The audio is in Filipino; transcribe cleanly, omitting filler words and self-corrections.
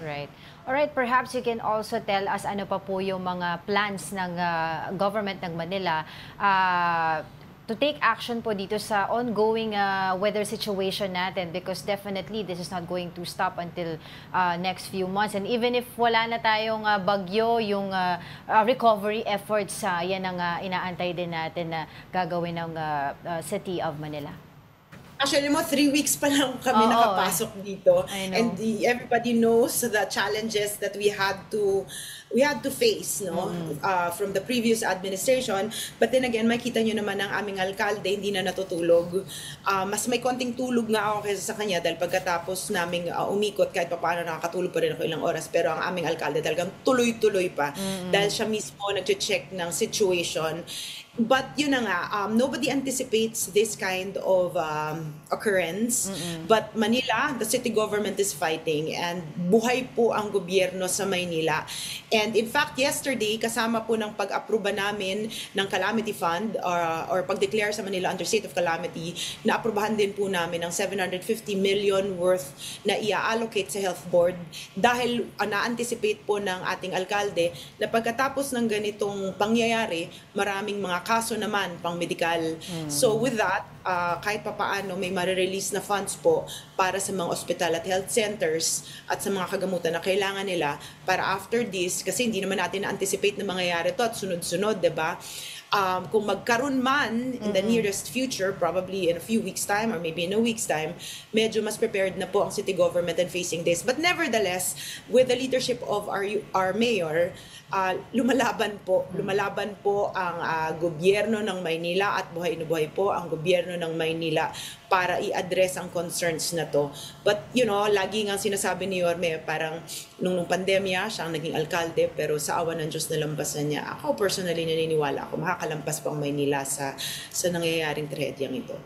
Right. Alright, perhaps you can also tell us ano pa po yung mga plans ng government ng Manila to take action po dito sa ongoing weather situation natin, because definitely this is not going to stop until next few months. And even if wala na tayong bagyo, yung recovery efforts, yan ang inaantay din natin na gagawin ng City of Manila. Actually mo, 3 weeks pa lang kami Oo, nakapasok dito. I And know. everybody knows the challenges that we had to face, no? From the previous administration. But then again, makita nyo naman ang aming alkalde, hindi na natutulog. Mas may konting tulog nga ako kaysa sa kanya dahil pagkatapos naming umikot, kahit pa paano nakakatulog pa rin ako ilang oras. Pero ang aming alkalde talagang tuloy-tuloy pa. Dahil siya mismo nag-check ng situation. But yun na nga, nobody anticipates this kind of occurrence. But Manila, the city government is fighting, and buhay po ang gobyerno sa Maynila. And in fact, yesterday, kasama po ng pag-aproba namin ng Calamity Fund or pag-declare sa Manila under state of calamity, na-aprobahan din po namin ng 750 million worth na i-allocate sa health board dahil na-anticipate po ng ating alkalde na pagkatapos ng ganitong pangyayari, maraming mga kaso naman pang medikal. So with that, kahit papaano may marirelease na funds po para sa mga ospital at health centers at sa mga kagamutan na kailangan nila para after this, kasi hindi naman natin na-anticipate na mangyayari to at sunod-sunod, 'di ba? Kung magkaroon man in the nearest future, probably in a few weeks' time or maybe in a week's time, medyo mas prepared na po ang city government in facing this. But nevertheless, with the leadership of our mayor, lumalaban po ang gobyerno ng Maynila at buhay na buhay po ang gobyerno ng Maynila para i-address ang concerns na to. But lagi nga sinasabi ni Yorme, parang nung pandemya, siya ang naging alkalde, pero sa awa ng Diyos nalampasan niya. Ako personally naniniwala ako, makakalampas pa ang Maynila sa nangyayaring trahedyang ito.